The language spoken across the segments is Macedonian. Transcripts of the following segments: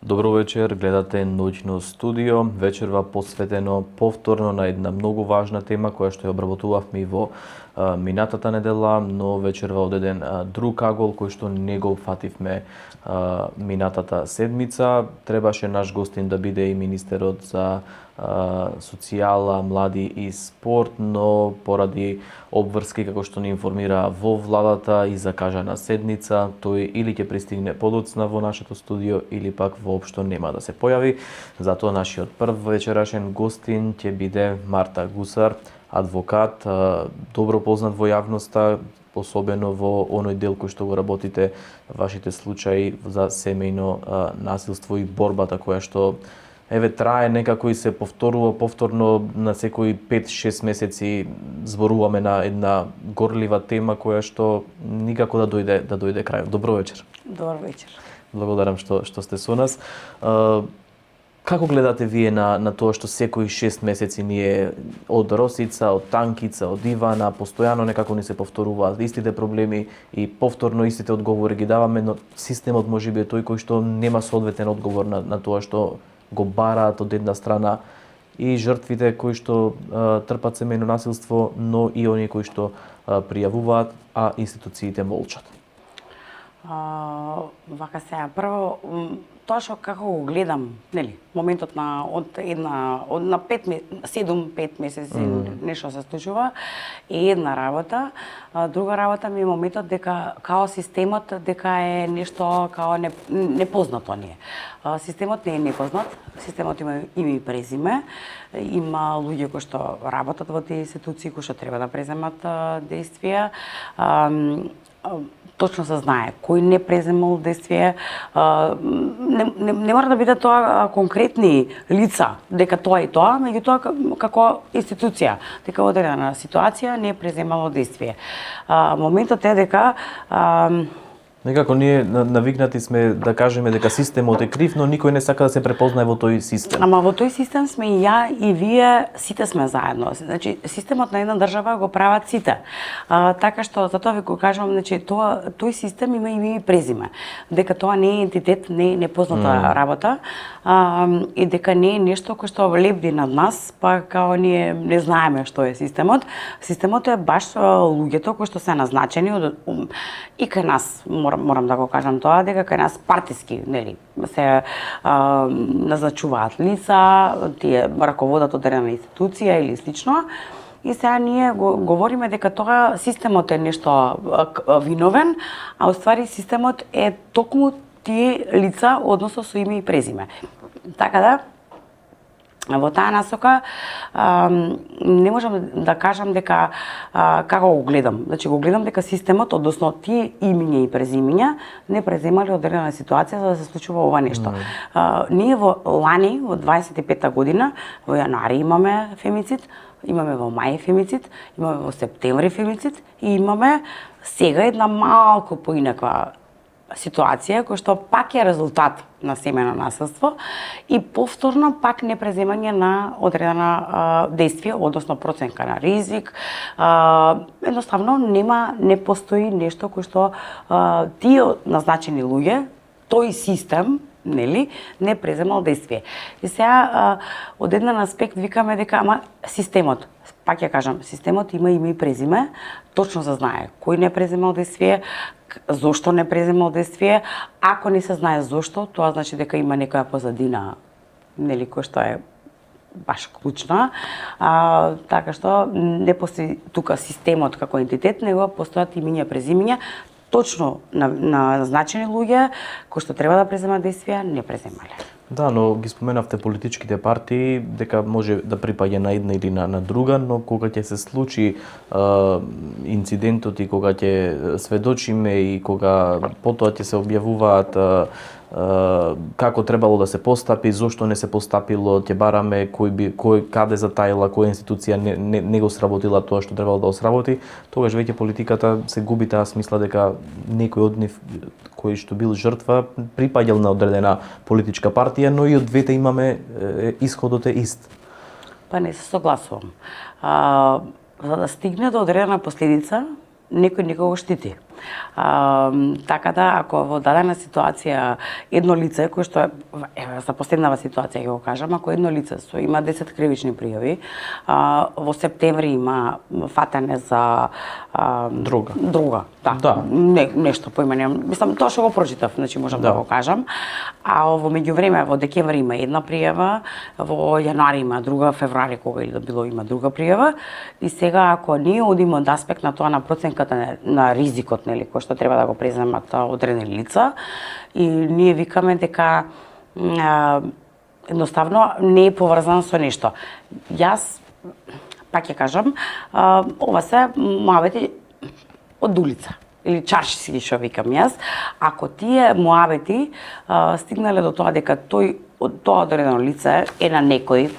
Добро вечер, гледате Ноќно студио, вечерва посветено повторно на една многу важна тема која што ја обработувавме и во минатата недела, но вечерва од еден друг агол кој што не го фативме минатата седмица. Требаше наш гостин да биде и министерот за социјала, млади и спорт, но поради обврски како што ни информира во владата и закажана седница, тој или ќе пристигне подоцна во нашето студио или пак воопшто нема да се појави. Затоа нашиот прв вечерашен гостин ќе биде Марта Гусар, адвокат, добро познат во јавноста, особено во оној дел кој што го работите вашите случаи за семејно насилство и борбата која што трае некако и се повторува повторно на секои 5-6 месеци. Зборуваме на една горлива тема која што никако да дојде крај. Добро вечер. Добро вечер. Благодарам што сте со нас. Како гледате вие на тоа што секои 6 месеци ние од Росица, од Танкица, од Ивана, постојано некако ни се повторуваат истите проблеми и повторно истите одговори ги даваме, но системот можеби е тој кој што нема соодветен одговор на тоа што го бараат од една страна и жртвите кои што трпат семејно насилство, но и оние кои што пријавуваат, а институциите молчат. Вака сега, прво, тоа што како го гледам, нели, моментот на 7-5 месеци нешто се случува е една работа, друга работа ми е моментот дека као системот дека е нешто као непознато ни е. Системот не е непознат, системот има име и презиме, има луѓе кои што работат во тие институции, кои што треба да преземат действија. Точно се знае кој не преземал действие. Не мора да биде тоа конкретни лица, дека тоа и тоа, меѓутоа како институција, дека во одредена ситуација не е преземало действие. Моментот е дека некако ние навикнати сме да кажеме дека системот е крив, но никој не сака да се препознае во тој систем. Ама во тој систем сме и ја и вие, сите сме заедно. Значи, системот на една држава го прават сите. Така што затоа ви го кажувам, значи тој систем има име и презиме. Дека тоа не е ентитет, не е непозната работа, и дека не е нешто кој што лебди над нас, па као ние не знаеме што е системот. Системот е баш луѓето кои што се назначени и кај нас, морам да го кажам тоа, дека кај нас партиски, нели, се назначуваат лица, тие раководат одредена институција или слично. И сега ние говориме дека тоа системот е нешто виновен, а уствари системот е токму тие лица, односно со име и презиме. Така да, во таа насока не можам да кажам дека како го гледам. Значи го гледам дека системот, односно тие имиња и презимиња не преземале одредена ситуација за да се случува ова нешто. Ние во лани, во 25-та година, во јануари имаме фемицид, имаме во мај фемицид, имаме во септември фемицид и имаме сега една малку поинаква ситуација која што пак е резултат на семејно насилство и повторно пак непреземање на одредена действие, односно проценка на ризик. Едноставно не постои нешто кој што тие назначени луѓе, тој систем, нели, не преземал действие. И сега од еден аспект викаме дека системот, пак ја кажам, системот има име и презиме, точно се знае кој не преземал действие, зошто не преземал действие. Ако не се знае зошто, тоа значи дека има некоја позадина, нели, која што е баш клучна. Така што не постои тука системот како ентитет, него постојат имиња, презимиња, точно на назначени луѓе кои што треба да преземат действија, не преземале. Да, но ги споменавте политичките партии, дека може да припаѓа на една или на друга, но кога ќе се случи инцидентот и кога ќе сведочиме и кога потоа ќе се објавуваат како требало да се постапи, зошто не се постапило, ќе бараме кој каде затаила, која институција не го сработила тоа што требало да го сработи, тогаш веќе политиката се губи таа смисла дека некој од нив кој што бил жртва припаѓал на одредена политичка партија, но и од двете имаме исходот е ист. Па не се согласувам. За да стигне до одредена последица, некој го штити. Така да, ако во дадена ситуација едно лице кое што еве за последнава ситуација ќе го кажам, ако едно лице има 10 кривични пријави, во септември има фатене за друга. Да. Нешто поима немам. Мислам тоа што го прочитав, значи можам да го кажам. А во меѓувреме во декември има една пријава, во јануари има друга, февруари кога или да било има друга пријава. И сега ако ние одиме од аспект на тоа на проценката на ризикот, нели, кој што треба да го преземат одредени лица, и ние викаме дека едноставно не е поврзано со нешто. Јас пак ќе кажам, ова се муабети од улица или чаршиски што викам јас. Ако тие муабети стигнале до тоа дека тоа одредено лице е на некој,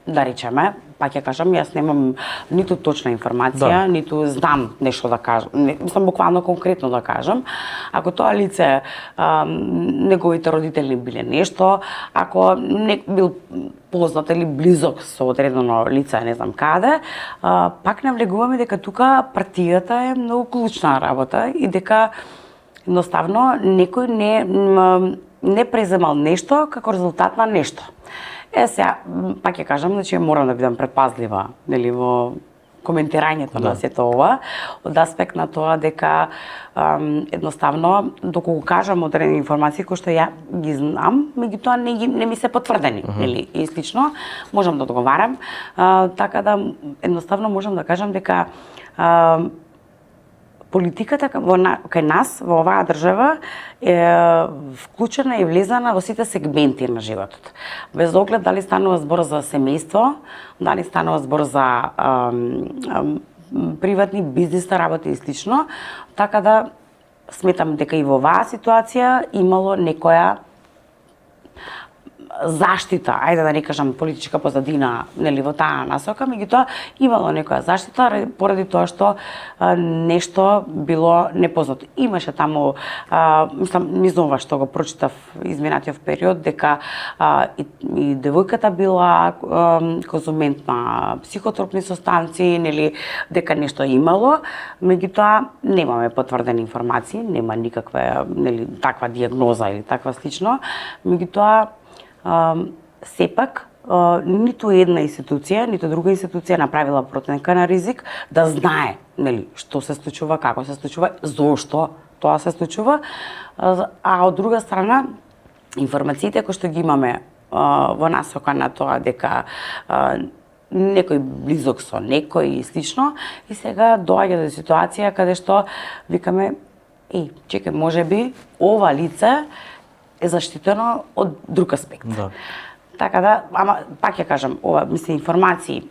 да речеме, пак ќе кажам, јас немам ниту точна информација, ниту знам нешто да кажам, мислам буквално конкретно да кажам. Ако тоа лице, неговите родители биле нешто, ако не бил познат или близок со одредено лице, не знам каде, пак навлегуваме дека тука партијата е многу клучна работа и дека едноставно некој не преземал нешто како резултат на нешто. Сега, пак ќе кажам, значи морам да бидам предпазлива, нели, во коментирањето на сето ова, од аспект на тоа дека едноставно, доколку кажам одредени информации кои што ја ги знам, меѓутоа не ми се потврдени, нели, и слично, можам да одговарам, така да едноставно можам да кажам дека политиката кај нас во оваа држава е вклучена и влезана во сите сегменти на животот. Без оглед дали станува збор за семејство, дали станува збор за приватни бизнис работи и слично, така да сметам дека и во оваа ситуација имало некоја заштита, ајде да не кажам политичка позадина, нели, во таа насока, меѓутоа имало некоја заштита поради тоа што нешто било непознато. Имаше таму, мислам, низ ова што го прочитав изминатиот период, дека и девојката била конзумент на психотропни состанци, нели, дека нешто имало, меѓутоа немаме потврдени информации, нема никаква, нели, таква дијагноза или таква слично, меѓутоа сепак ниту една институција, ниту друга институција направила проценка на ризик да знае, нели, што се случува, како се случува, зошто тоа се случува, а од друга страна информациите кои што ги имаме во насока на тоа дека некој близок со некој и слично, и сега доаѓа до ситуација каде што викаме, чекај, можеби ова лице е заштитено од друг аспект. Да. Така да, ама пак ќе кажам, ова мисли информации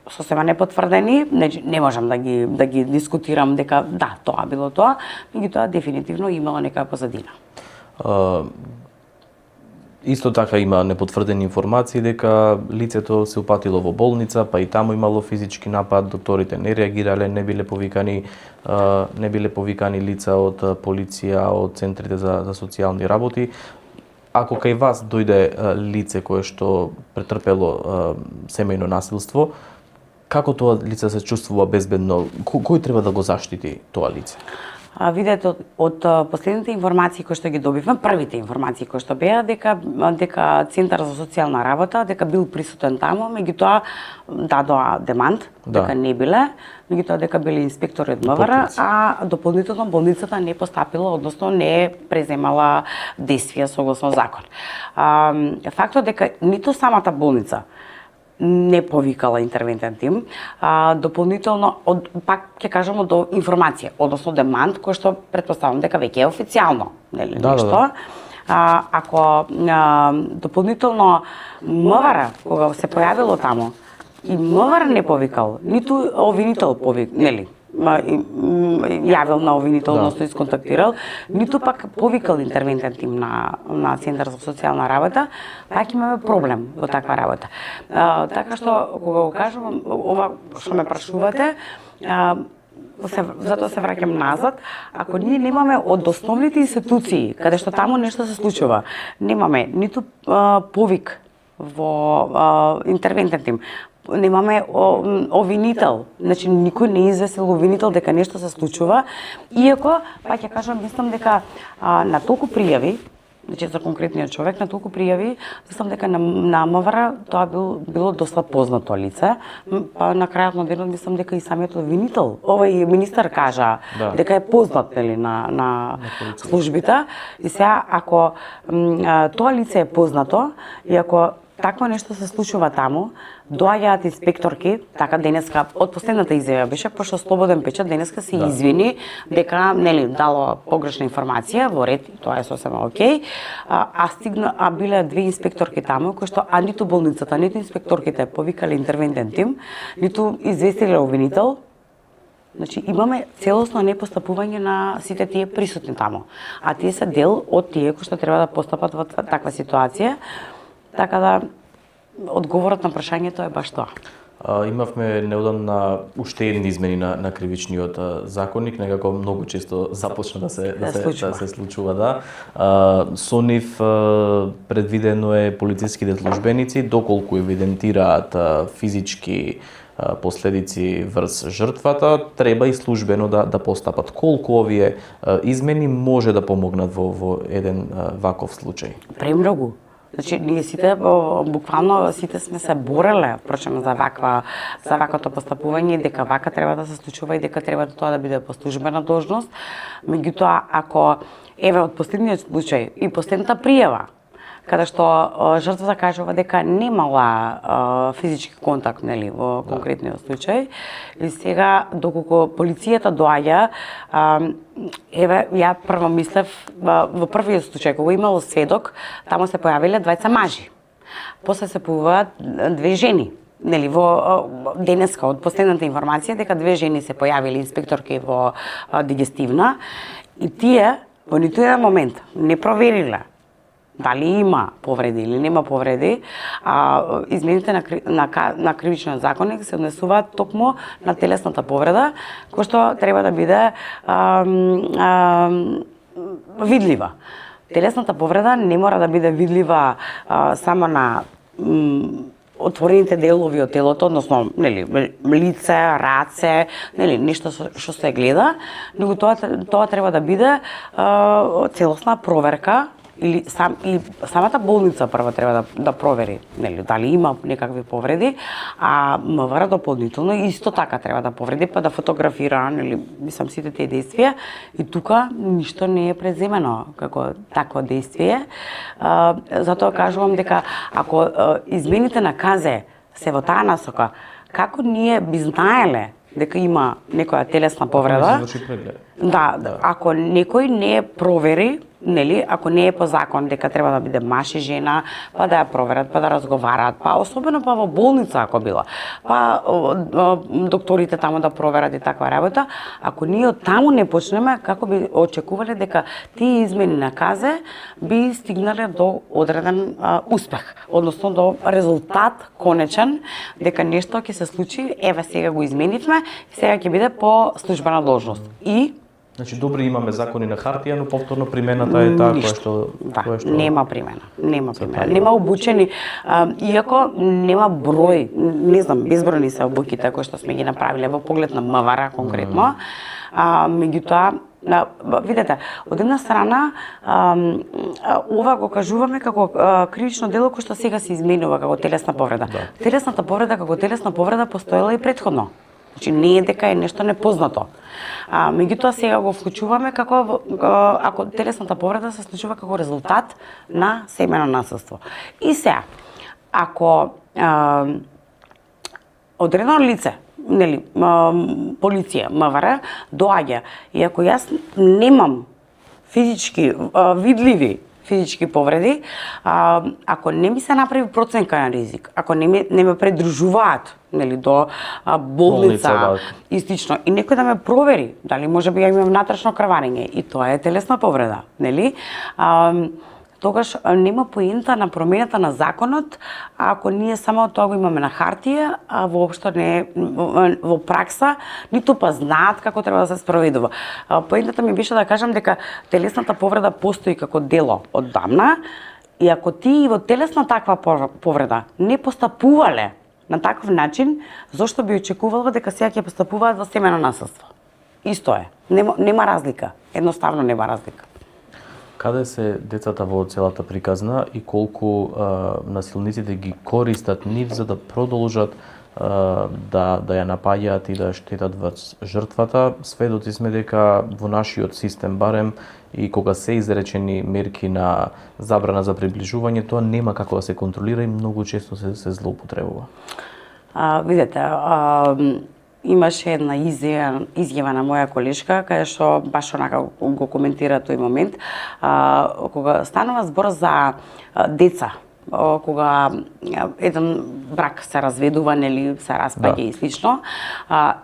сосема непотврдени, не можам да ги дискутирам дека да, тоа било тоа, меѓутоа дефинитивно имало некоја позадина. Исто така има непотврдени информации дека лицето се упатило во болница, па и таму имало физички напад, докторите не реагирале, не биле повикани лица од полиција, од центрите за социјални работи. Ако кај вас дојде лице кое што претрпело семејно насилство, како тоа лице се чувствува безбедно? Кој треба да го заштити тоа лице? Видете, од последните информации кои што ги добивме, првите информации кои што беа дека Центар за социјална работа дека бил присутен таму, меѓутоа дадоа демант дека не биле, меѓутоа дека биле инспектори од МВР, а дополнително болницата не постапила, односно не преземала действија согласно закон. Фактот дека ниту самата болница не повикала интервентен тим, дополнително пак ќе кажам до информација, односно демант кој што претпоставам дека веќе е официјално, нели, нешто. Ако дополнително МВР кога се појавило таму и МВР не повикал, ниту обвинител нели, јавил на обвинител, односно исконтактирал, ниту пак повикал интервентен тим на Центар за социјална работа, пак имаме проблем во таква работа. Така што, кога го кажувам, ова што ме прашувате, затоа се враќам назад, ако ние немаме од основните институции, каде што таму нешто се случува, немаме ниту повик во интервентен тим, немаме обвинител. Значи никој не известил обвинител дека нешто се случува, иако па ќе кажам мислам дека на толку пријави, значи за конкретниот човек на толку пријави, мислам дека на МВР тоа било доста познато лице, па на крајот на денот мислам дека и самиот обвинител, овој министар кажа дека е познат нели на службите, и сега ако тоа лице е познато и ако такво нешто се случува таму, доаѓаат инспекторки, така денеска од последната изјава беше пошто Слободен печат денеска се извини дека нели дало погрешна информација, во ред, тоа е сосема окей. А биле две инспекторки таму кои што ниту болницата, ниту инспекторките повикале интервентен тим, ниту известиле обвинител. Значи имаме целосно непостапување на сите тие присутни таму. А тие се дел од тие кои што треба да постапат во таква ситуација. Така да, одговорот на прашањето е баш тоа. Имавме неодамна уште едни измени на кривичниот законник, некако многу често започна да се случува, да. Со нив предвидено е полициските службеници доколку евидентираат физички последици врз жртвата, треба и службено да постапат. Колку овие измени може да помогнат во еден ваков случај? Премногу. Значи, ние сите, буквално сите сме се бореле, впрочем, за ваквото постапување, дека вака треба да се случува и дека треба тоа да биде по службена должност. Меѓутоа, ако, од последниот случај и последната пријава, каде што жртвата кажува дека немала физички контакт, нели, во конкретниот случај. И сега, доколку полицијата доаѓа, ја прво мислев, во првиот случај, кога имало сведок, таму се појавиле двајца мажи. После се појавуваат две жени. Нели, во денеска, од последната информација, дека две жени се појавиле инспекторки во дигестивна, и тие, во ниту еден момент, не провериле дали има повреди или нема повреди, измените на кривичниот законник се однесуваат токму на телесната повреда, која што треба да биде видлива. Телесната повреда не мора да биде видлива само на отворените делови од телото, односно, нели, лице, раце, нели, нешто што се гледа, него тоа треба да биде целосна проверка, или самата болница прво треба да провери, нели, дали има некакви повреди, а МВР дополнително исто така треба да повреди, па да фотографира, нели, мислам сите тие действија, и тука ништо не е преземено како такво действие. Затоа кажувам дека ако измените на КАЗЕ се во таа насока, како ние би знаеле дека има некоја телесна повреда, ако некој не е провери, нели, ако не е по закон дека треба да биде маж и жена, па да ја проверат, па да разговараат, па особено па во болница ако било, па докторите таму да проверат и таква работа, ако ние од таму не почнеме, како би очекувале дека тие измени на КАЗЕ би стигнале до одреден успех, односно до резултат конечен, дека нешто ќе се случи, сега го изменивме, сега ќе биде по службена должност. И значи добри имаме закони на хартија, но повторно примената е таа која што нема примена. Нема обучени, иако нема број, не знам, безбројни се обуките кои што сме ги направиле во поглед на МВР конкретно. Меѓутоа, видете, од една страна ова го кажуваме како кривично дело кој што сега се изменува како телесна повреда. Телесната повреда како телесна повреда постоела и претходно. Значи не е дека е нешто непознато. Меѓутоа сега го вклучуваме како ако телесната повреда се случува како резултат на семено насилство. И сега, ако одредено лице, нели, полиција, МВР, доаѓа и ако јас немам физички видливи физички повреди, ако не ми се направи проценка на ризик, ако не ме придружуваат, нели, до болница и слично, и некој да ме провери дали можеби ја имам внатрешно крварење, и тоа е телесна повреда, нели? Тогаш нема поента на промената на законот, ако ние само тоа го имаме на хартија, а воопшто не во пракса, ниту па знаат како треба да се спроведува. Поентата ми беше да кажам дека телесната повреда постои како дело оддамна, и ако ти во телесна таква повреда не постапувале на таков начин, зошто би очекувала дека сега ќе постапуваат во семено насилство? Исто е. Нема разлика. Едноставно нема разлика. Каде се децата во целата приказна и колку насилниците ги користат нив за да продолжат да ја напаѓаат и да штетат во жртвата? Сведоци сме дека во нашиот систем барем и кога се изречени мерки на забрана за приближување, тоа нема како да се контролира и многу често се злоупотребува. Видете, имаше една изјава на моја колешка, каде што баш онака го коментира тој момент, кога станува збор за деца, кога еден брак се разведува, нели се распаѓа и слично,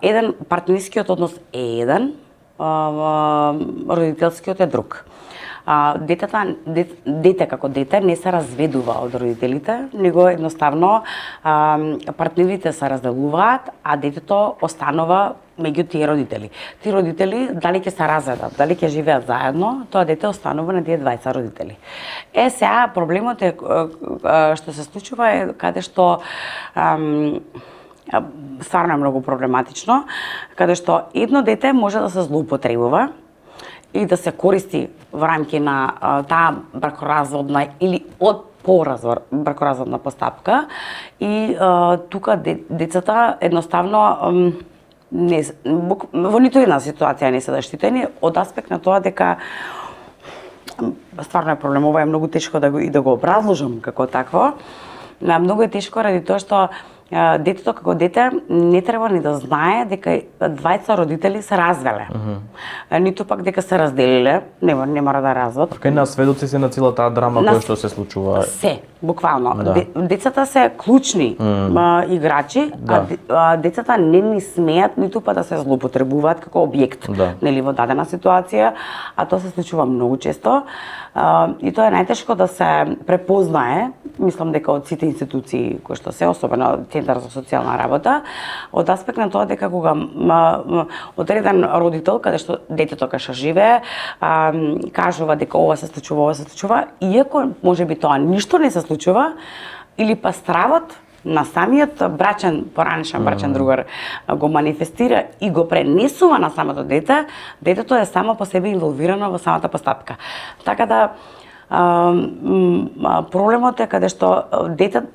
еден партнерскиот однос е еден, родителскиот е друг. Дете како дете не се разведува од родителите, него едноставно партнерите се разделуваат, а детето останува меѓу тие родители. Тие родители дали ќе се разведат, дали ќе живеат заедно, тоа дете останува на тие двајца родители. Сега проблемот е што се случува е каде што стварно е многу проблематично, каде што едно дете може да се злоупотребува и да се користи во рамки на таа бракоразводна или од бракоразводна постапка и тука децата едноставно во ниту една ситуација не се заштитени од аспект на тоа дека стварно е проблем, ова е многу тешко да го образложам како такво. Многу е тешко ради тоа што детето како дете не треба ни да знае дека двајца родители се развеле. Ниту пак дека се разделиле, не мора да развод. Кај нас сведоци се на цела таа драма која што се случува. Се, буквално. Децата се клучни играчи, а децата не ни смеат ниту па да се злоупотребуваат како објект, нели во дадена ситуација, а тоа се случува многу често. И тоа е најтешко да се препознае, мислам дека од сите институции кои што се, особено Центар за социјална работа, од аспект на тоа дека кога од еден родител каде што детето кај што живее, кажува дека ова се случува, иако можеби тоа ништо не се случува, или па стравот на самиот поранешен брачен другар го манифестира и го пренесува на самото дете, детето е само по себе инволвирано во самата постапка. Така да проблемот е каде што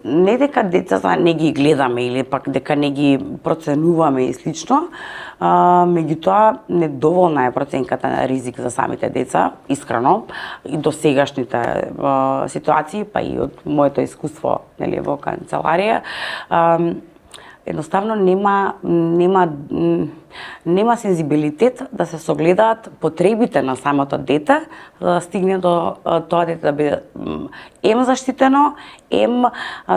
не дека децата не ги гледаме или пак дека не ги проценуваме и слично, меѓутоа недоволна е проценката на ризик за самите деца, искрено, и до сегашните ситуации, па и од моето искуство, нели, во канцеларија, едноставно нема сензибилитет да се согледаат потребите на самото дете, за да стигне до тоа дете да биде заштитено,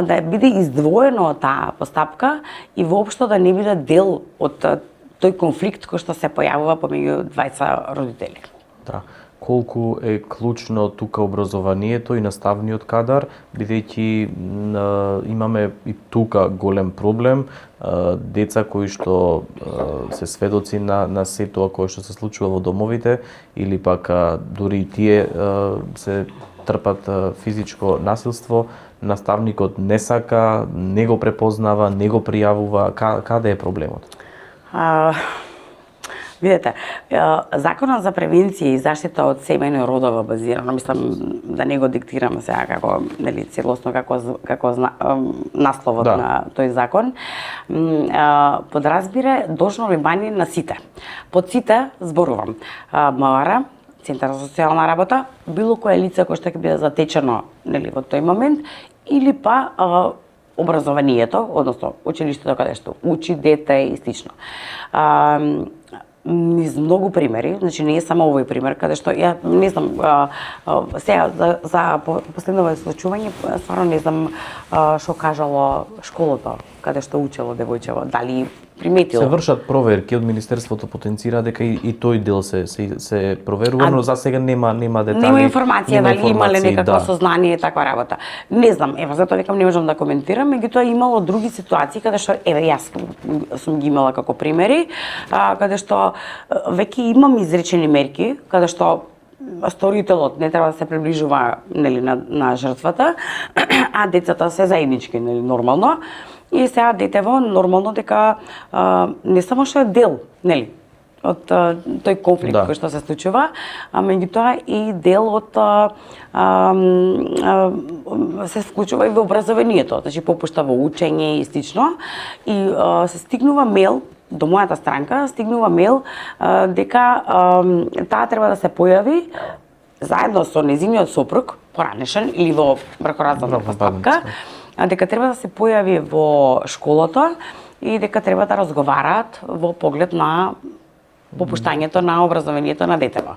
да биде издвоено од таа постапка и воопшто да не биде дел од тој конфликт кој што се појавува помеѓу двајца родители. Да. Колку е клучно тука образованието и наставниот кадар, бидејќи имаме и тука голем проблем, деца кои што се сведоци на се тоа кое што се случува во домовите, или пак дури и тие се трпат физичко насилство, наставникот не сака, не го препознава, не го пријавува. Каде е проблемот? Видете, Законот за превенција и заштита од семејно и родово базирано, мислам да не го диктираме сега како, нели, целосно како насловот на тој закон, подразбира должно внимание на сите. Под сите зборувам МВР, Центар за социјална работа, било кое лице кој што ќе биде затечено, нели, во тој момент, или па образованието, односно училиштето каде што учи дете и слично. Низ многу примери, значи не е само овој пример, каде што ја не знам сега за последново случување, стварно не знам што кажало школото каде што учело девојчево, дали приметило. Се вршат проверки од Министерството, потенцира дека и тој дел се проверува, но за сега нема детали. Нема информација дали имале некакво сознание и таква работа. Не знам, затоа викам не можам да коментирам, меѓутоа имало други ситуации каде што јас сум ги имала како примери, каде што веќе имам изречени мерки, каде што сторителот не треба да се приближува, нели, на жртвата, а децата се заеднички, нели, нормално. И сега детево нормално дека не само што е дел, нели, од тој конфликт кој што се случува, а меѓутоа и дел од се вклучува и во образованието, значи попушта во учење и слично, и се стигнува мейл до мојата странка, стигнува мейл дека таа треба да се појави заедно со нејзиниот сопруг, поранешен или во бракоразводна постапка, дека треба да се појави во школото и дека треба да разговараат во поглед на попуштањето на образованието на детево.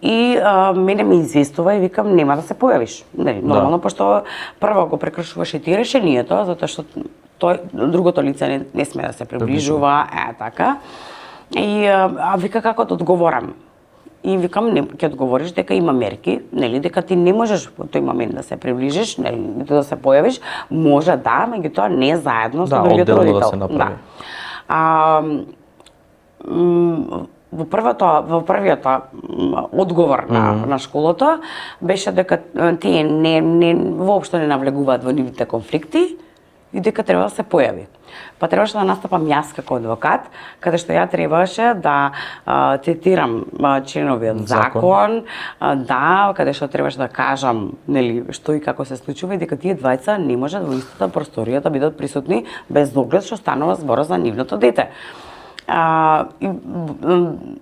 И мене ме известува и викам нема да се појавиш. Нормално, пошто прво го прекршуваше ти решението, затоа што другото лице не сме да се приближува, така. И вика како да одговорам. И викам, ќе одговориш дека има мерки, нели, дека ти не можеш во тој момент да се приближиш, нели, да се појавиш, може да, меѓутоа не заедно со другиот родител. Да се направи. Во првиот одговор на школото беше дека тие воопшто не навлегуваат во нивните конфликти и дека треба да се појави. Па требаше да настапам јас како адвокат, каде што ја требаше да цитирам членови од закон, каде што требаше да кажам, нели, што и како се случува и дека тие двајца не можат во истата просторија да бидат присутни без оглед што станува збор за нивното дете.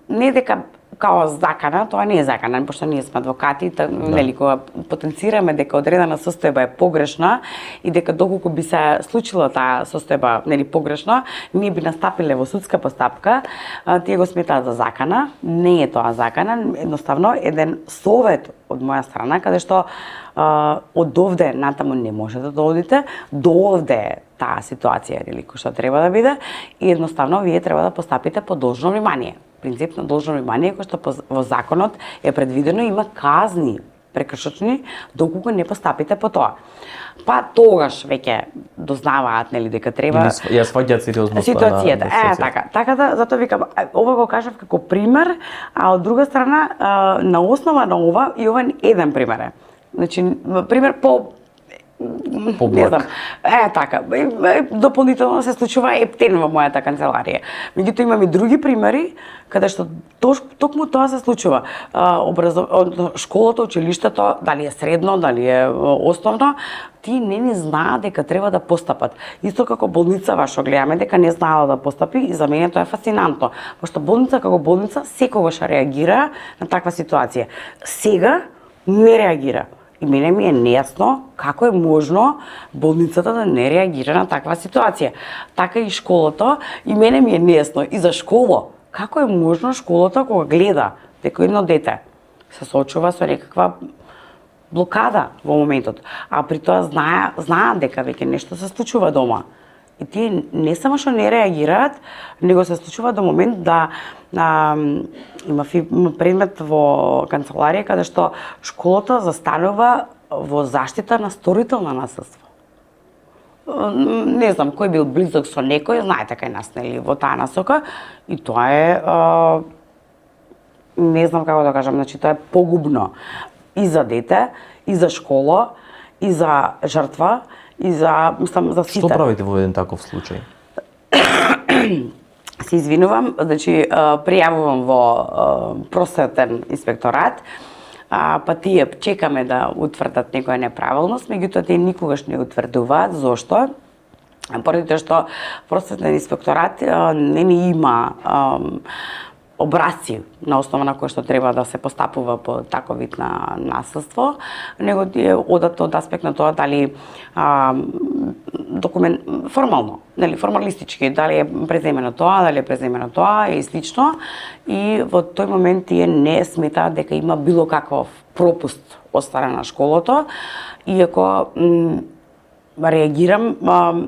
Не дека као закана, тоа не е закана, пошто ние сме адвокати, нели, кога потенцираме дека одредена состојба е погрешна и дека доколку би се случила таа состојба, нели, погрешна, ние би настапиле во судска постапка, тие го сметаат за закана. Не е тоа закана, едноставно еден совет од моја страна, каде што од овде натаму не може да доодите, до овде е таа ситуација, или кој што треба да биде, и едноставно вие треба да постапите по должно внимание. Принцип на должно внимание, кој што во законот е предвидено, има казни прекршочни доколку не постапите по тоа. Па тогаш веќе дознаваат, нели, дека треба ја сваќаат сериозноста ситуацијата. Така да, затоа викам, ова го кажав како пример, а од друга страна на основа на ова и ова еден пример е. Значи, пример не знам, така, дополнително се случува ептен во мојата канцеларија. Меѓутоа имам и други примери каде што токму тоа се случува. Школото, училиштето, дали е средно, дали е основно, тие не знаат дека треба да постапат. Исто како болницава што гледаме дека не знаела да постапи, и за мене тоа е фасцинантно, пошто болница како болница секогаш реагира на таква ситуација. Сега не реагира. И мене ми е нејасно како е можно болницата да не реагира на таква ситуација. Така и школото, и мене ми е нејасно и за школа. Како е можно школата кога гледа дека едно дете се соочува со некаква блокада во моментот, а при тоа знаат дека веќе нешто се случува дома. И тие не само што не реагираат, него се случува до момент да има предмет во канцеларија каде што школата застанува во заштита на сторител на насилство. Не знам кој бил близок со некој, знаете кај нас, нели, во таа насока, и тоа е не знам како да кажам, значи тоа е погубно и за дете, и за школа, и за жртва, и за сите. Што правите во еден таков случај? Се извинувам, значи пријавувам во просветен инспекторат, па тие чекаме да утврдат некоја неправилност, меѓутоа тие никогаш не утврдуваат. Зошто? Поради тоа што просветен инспекторат не има образци на основа на кои што треба да се постапува по таков вид на насилство, него одат од аспект на тоа дали документ формално, нели, формалистички, дали е преземено тоа, дали е преземено тоа и слично, и во тој момент тие не сметаат дека има било каков пропуст од страна на школото, иако реагирам,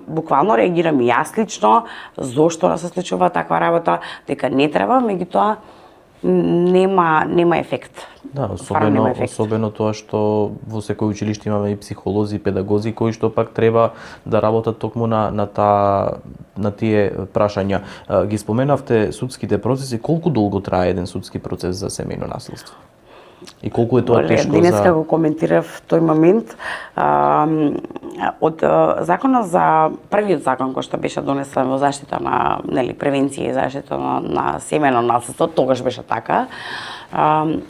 буквално реагирам и јас лично, зошто да се случува таква работа, дека не треба, меѓутоа нема ефект. Да, особено тоа што во секој училиште имаме и психолози, и педагози кои што пак треба да работат токму на тие прашања. Ги споменавте судските процеси, колку долго трае еден судски процес за семејно насилство? И колку е тоа тешко за... Денеска го коментирав тој момент. од законот за првиот закон кој што беше донесен во заштита на превенција и заштита на семено насилство, тогаш беше така.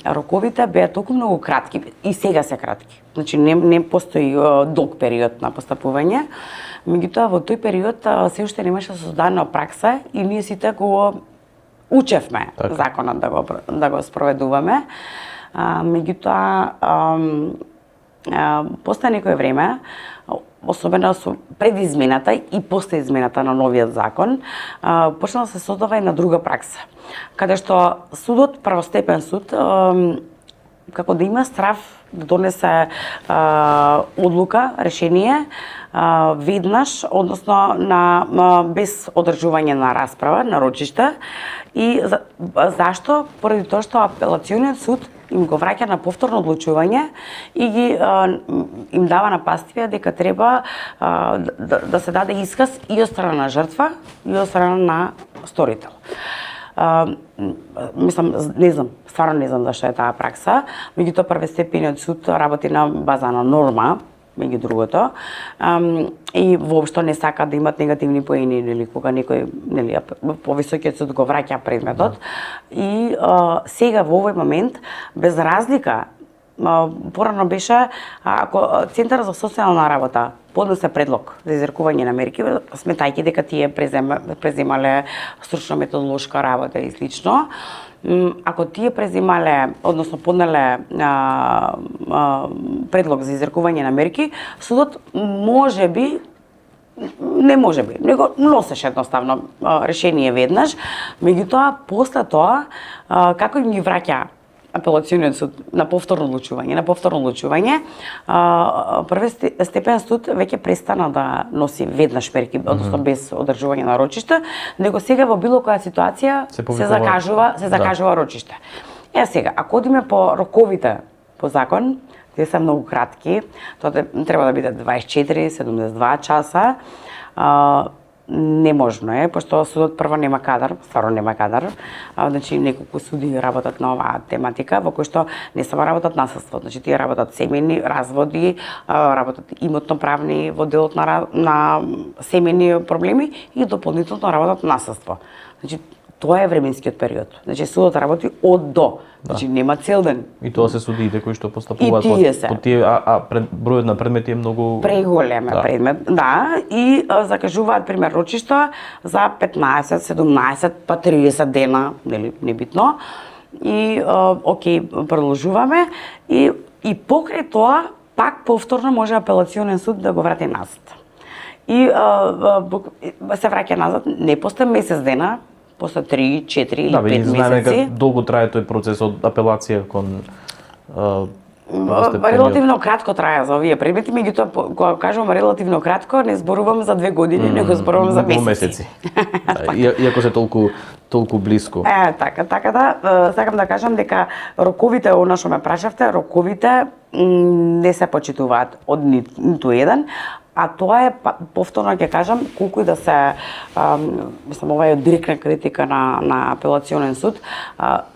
Роковите беа толку многу кратки и сега се кратки. Значи не постои долг период на постапување. Меѓутоа во тој период се уште немаше создадена пракса и ние сите го учевме законот да го спроведуваме. Меѓутоа после некое време, особено со пред измената и после измената на новиот закон, почна да се создава една друга пракса, каде што судот, првостепен суд, како да има страв да донесе одлука, решение веднаш, односно без одржување на расправа, на рочиште. И зашто? Поради тоа што апелациониот суд им го враќа на повторно одлучување и им дава напастивија дека треба да се даде исказ и од страна на жртва и од страна на сторител. Мислам, не знам, стварно не знам зашто е таа пракса, меѓутоа првостепениот суд работи на база на норма, меѓу другото, и воопшто не сака да имат негативни поени, нели, кога некој, нели, повисокиот суд го враќа предметот. И сега во овој момент, без разлика, порано беше, ако Центарот за социјална работа поднесе предлог за изрекување на мерки, сметајќи дека тие преземале стручно-методолошка работа и слично, ако тие преземале, односно поднеле предлог за изрекување на мерки, судот можеби, него носеше едноставно решение веднаш, меѓутоа после тоа, како им ги враќа апелациониот суд на повторно одлучување, првостепен суд веќе престана да носи веднаш мерки, односно без одржување на рочиште, него сега во било која ситуација се закажува рочиште. Сега, ако одиме по роковите по закон, тие се многу кратки, тоа треба да биде 24-72 часа. Неможно е, пошто судот прво нема кадар, стварно нема кадар, значи неколку суди работат на оваа тематика, во кој што не само работат насилство, значи тие работат семејни разводи, работат имотно-правни во делот на семејни проблеми и дополнително работат насилство. Значи тоа е временскиот период. Значи судот работи од до. Значи нема цел ден. И тоа се судиите кои што постапуваат по тие, бројот на предмети е многу преголем предмет, да, и закажуваат пример рочишта за 15, 17, па 30 дена, нели, небитно. И окей, продолжуваме и покрај тоа пак повторно може апелационен суд да го врати назад. И се враќа назад не после месец дена, после 3, 4 или 5 месеци. Знаеме дека долго трае тој процес од апелација кон релативно кратко трае за овие предмети, меѓутоа кога кажувам релативно кратко, не зборувам за 2 години, него зборувам за месеци. Иако се толку блиску. Така да, сакам да кажам дека роковите, она што ме прашавте, роковите не се почитуваат од ниту еден, а тоа е, повторно ќе кажам, колку и да се, мислам, ова е директна критика на апелационен суд,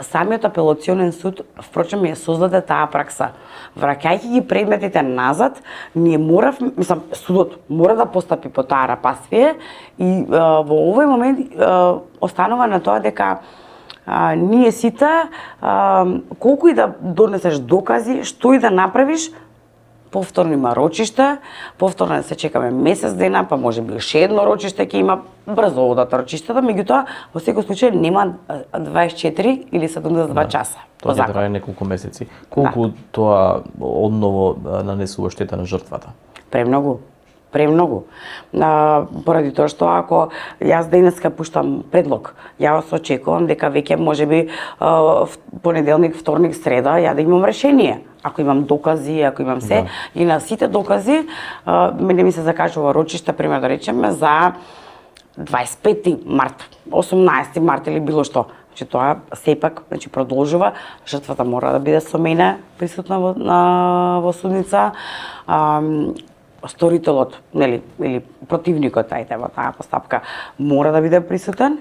самиот апелационен суд, впрочем, ја создаде таа пракса. Враќајќи ги предметите назад, ние судот мора да постапи по таа напастие и во овој момент останува на тоа дека ние сите, колку и да донесеш докази, што и да направиш, повторно има рочиште, повторно се чекаме месец дена, па може би уште едно рочиште ќе има, брзо одат рочиштата, меѓутоа во секој случај нема 24 или 72 часа. Тоа ќе трае неколку месеци. Колку тоа одново нанесува штета на жртвата? Премногу. Поради тоа што ако јас денеска пуштам предлог, ја се очекувам дека веќе можеби понеделник, вторник, среда ја да имам решение. Ако имам докази, ако имам се, и на сите докази, мене ми се закажува рочиште, пример да речеме, за 25 март, 18 март или било што. Значи тоа сепак, значи продолжува, жртвата мора да биде со мене присутна во судница, сторителот, нели, или противникот, во таа постапка, мора да биде присутен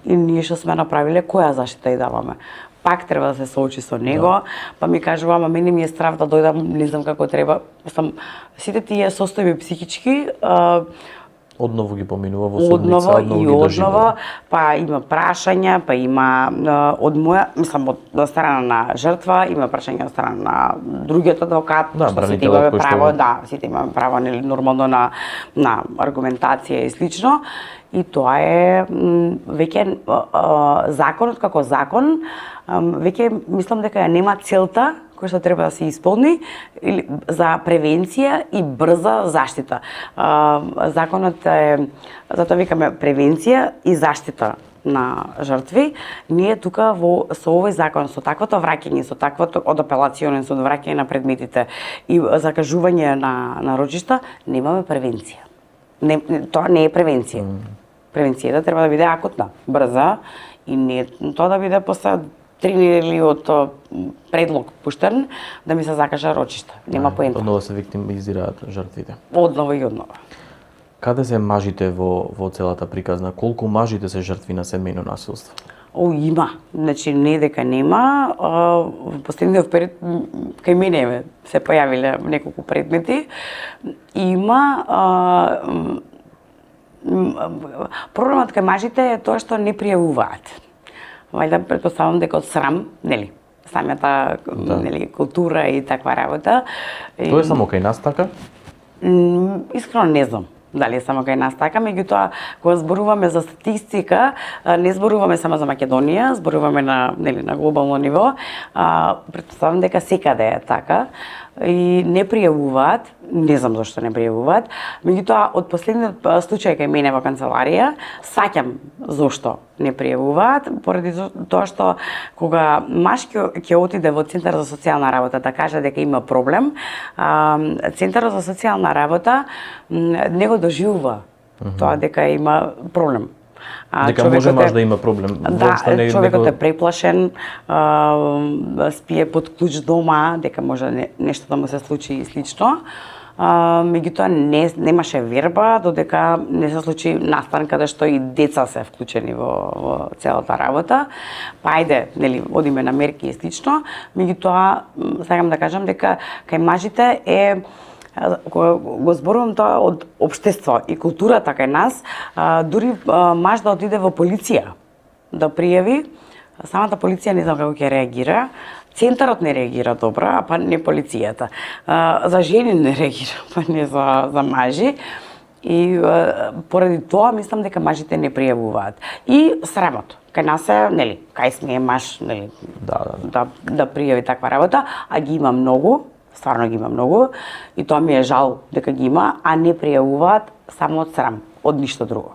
и ние што сме направиле, која заштита и даваме. пак треба да се соочи со него, па ми кажува, ама мене ми е страв да дојдам, не знам како треба. Мислам, сите тие состојби психички, Одново ги поминува во судница, одново и одново, па има прашања, па има од моја, мислам, од страна на жртва, има прашања од страна на другиот адвокат, што сите имаме право, сите имаме право нормално на аргументација и слично. И тоа е веќе законот како закон, веќе мислам дека нема целта кој што треба да се исполни за превенција и брза заштита. Законот е, затоа викаме превенција и заштита на жртви. Ние тука со овој закон, со таквото враќање, со таквото од апелационен суд враќање на предметите и закажување на рочишта, немаме превенција. Тоа не е превенција. Превенцијата треба да биде акутна, брза и не тоа да биде после 3 недели од предлог пуштен да ми се закажа рочишта. Нема поента. Одново се виктимизираат жртвите. Одново и одново. Каде се мажите во целата приказна? Колку мажите се жртви на семејно насилство? Има. Значи, не дека нема. Во последниот период кај мене се појавиле неколку предмети. Има. Проблемот кај мажите е тоа што не пријавуваат. Вајда претпоставам дека од срам, нели, самата нели култура и таква работа. Тоа е само кај нас така? Искрено не знам дали е само кај нас така, меѓутоа кога зборуваме за статистика, не зборуваме само за Македонија, зборуваме на глобално ниво. Претпоставам дека секаде е така и не пријавуваат, не знам зашто не пријавуваат, меѓутоа од последниот случај кај мене во канцеларија саќам зошто не пријавуваат, поради тоа што кога маж ќе отиде во Центар за социјална работа да каже дека има проблем, Центарот за социјална работа не го доживува тоа дека има проблем. Дека може маж да има проблем. Да, човекот е преплашен, спие под клуч дома, дека може нешто да му се случи и слично. Меѓутоа немаше верба додека не се случи настан каде што и деца се вклучени во целата работа. Па ајде, нели, одиме на мерки и слично, меѓутоа сакам да кажам дека кај мажите е го зборувам тоа од општество и културата кај нас, дури маж да отиде во полиција да пријави, самата полиција не знам како ќе реагира. Центарот не реагира добро, а па не полицијата. За жени не реагира, па не за мажи. И поради тоа мислам дека мажите не пријавуваат. И срамот. Кај нас е, нели, кај сме маж, нели, да пријави таква работа, а ги има многу, стварно ги има многу, и тоа ми е жал дека ги има, а не пријавуваат само од срам, од ништо друго.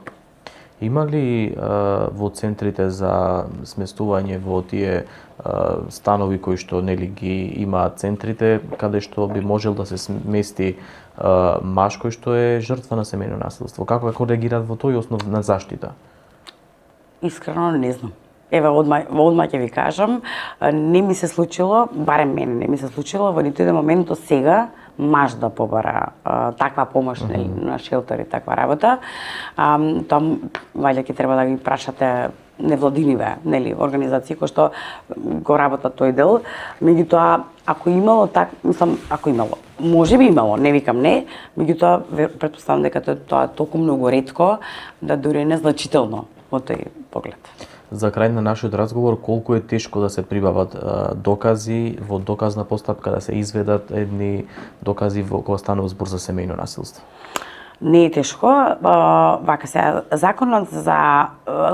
Има ли во центрите за сместување во тие станови кои што нели ги имаат центрите, каде што би можел да се смести маж кој што е жртва на семејно насилство? Како реагираат во тој основ на заштита? Искрено не знам. Еве, одма ќе ви кажам, не ми се случило, барем мене не ми се случило во ниту еден момент до сега маж да побара таква помош на шелтер и таква работа. Тоа вајде ќе треба да ги прашате невладиниве, нели, организации кои што го работат тој дел. Меѓутоа, ако имало ако имало, можеби имало, не викам не, меѓутоа претпоставам дека тоа е толку многу ретко да дури незначително во тој поглед. За крај на нашиот разговор, колку е тешко да се прибават докази во доказна постапка, да се изведат едни докази кога станува збор за семејно насилство? Не е тешко, вака се законот за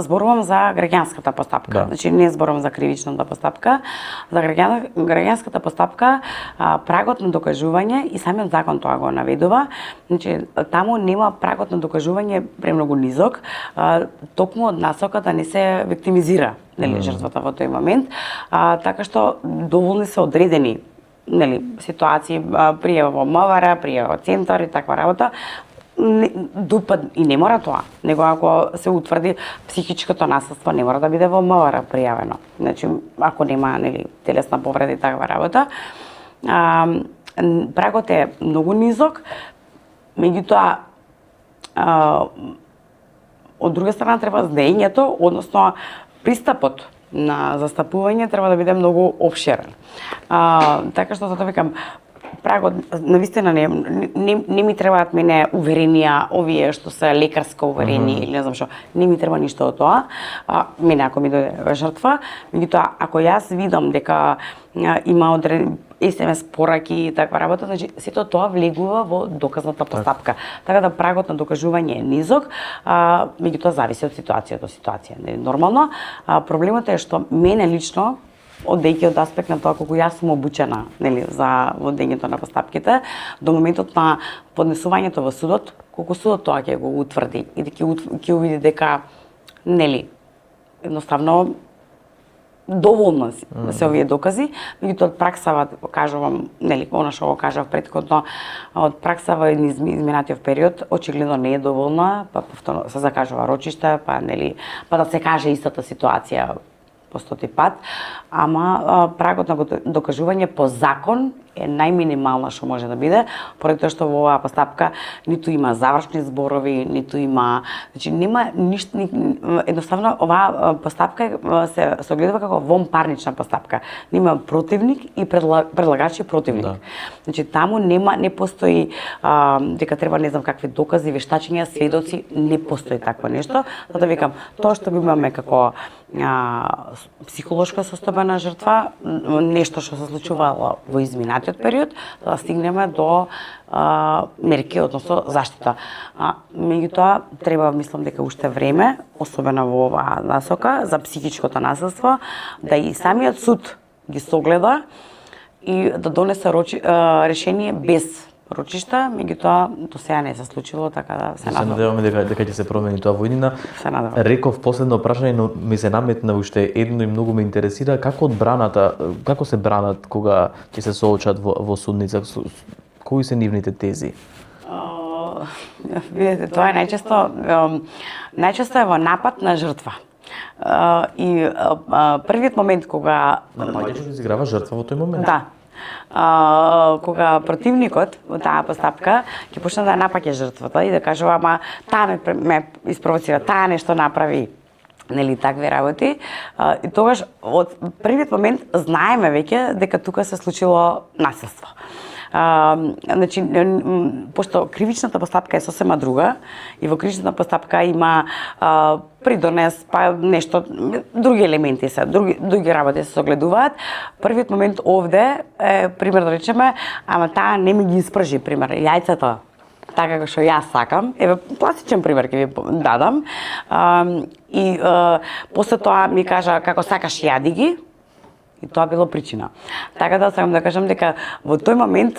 зборувам за граѓанската постапка. Да. Значи не зборувам за кривичната постапка, за граѓанската постапка прагот на докажување и самиот закон тоа го наведува. Значи таму нема прагот на докажување премногу низок, токму од насока да не се виктимизира, нели, жртвата во тој момент, така што доволни се одредени, нели, ситуации, пријава во МВР, пријава во центар и таква работа. И не мора тоа, него ако се утврди психичкото насилство, не мора да биде во МВР пријавено. Значи, ако нема, нели, телесна повреда и таква работа, прагот е многу низок, меѓутоа од друга страна треба знаењето, односно пристапот на застапување треба да биде многу опширен. Така што затоа викам, прагот навистина не ми требаат мене уверенија, овие што се лекарска уверени или не знам што, не ми треба ништо од тоа. Мене ако ми дојде жртва, меѓутоа ако јас видам дека има одредени SMS пораки и таква работа, значи сето тоа влегува во доказната постапка. Така да прагот на докажување е низок, меѓутоа зависи од ситуација до ситуација. Нормално, проблемот е што мене лично одејќи од аспект на тоа колку јас сум обучена, нели, за водењето на постапките, до моментот на поднесувањето во судот, колку судот тоа ќе го утврди и ќе увиди дека, нели, едноставно доволно се овие докази, меѓутоа од праксава, кажувам, нели, она што го кажав претходно, од праксава низ изминатиот период очигледно не е доволна, па повторно се закажува рочиште, па нели, па да се каже истата ситуација по 100 пат, ама прагот на докажување по закон е најминимална што може да биде, поради тоа што во оваа постапка ниту има завршни зборови, ниту има, значи нема ништо, едноставно оваа постапка се огледува како вонпарнична постапка. Нема противник и предлагач и противник. Да. Значи таму не постои дека треба не знам какви докази, вештачења, сведоци, не постои такво нешто. Затоа викам, тоа што имаме како психолошка состојба на жртва, нешто што се случувало во изминатиот период, да стигнеме до мерки, односно заштита. Меѓутоа, треба, мислам дека уште време, особено во оваа насока, за психичкото насилство, да и самиот суд ги согледа и да донесе решение без рочишта, меѓутоа до сега не се случило, така да се надевам. Се надеваме дека ќе се промени тоа во иднина. Реков последно прашање, но ми се наметна уште едно и многу ме интересира, како се бранат кога ќе се соочат во судница, кои се нивните тези? Видете, тоа е најчесто е во напад на жртва. И првиот момент кога Најчесто изиграва жртва во тој момент. Да. Кога противникот во таа постапка ќе почне да напаќа жртвата и да кажува, ама таа ме испровоцира, таа нешто направи, нели, такви работи. И тогаш од првиот момент знаеме веќе дека тука се случило насилство. Значи, пошто кривичната постапка е сосема друга и во кривичната постапка има придонес, па нешто, други елементи се, други работи се согледуваат. Првиот момент овде е, пример да речеме, ама таа не ми ги испржи, пример, јајцето, така како што јас сакам. Еве, класичен пример ќе ви дадам. И после тоа ми кажа како сакаш јади ги. И тоа било причина. Така да сакам да кажам дека во тој момент,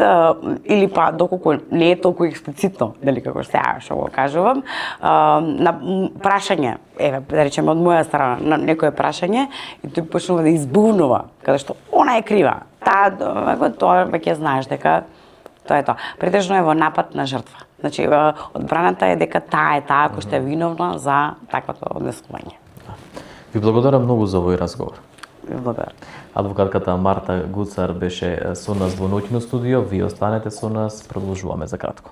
или па доколку не е толку експлицитно, дали како сега што го кажувам, на прашање, еве, да речеме од моја страна, на некое прашање, и тој почнува да избувнува, каде што она е крива. Тоа веќе знаеш дека тоа е тоа. Претежно е во напад на жртва. Значи, одбраната е дека таа е таа која што е виновна за таквото однесување. Ви благодарам многу за овој разговор. Благодарам. Адвокатката Марта Гуцар беше со нас во ноќно студио. Ви останете со нас, продолжуваме за кратко.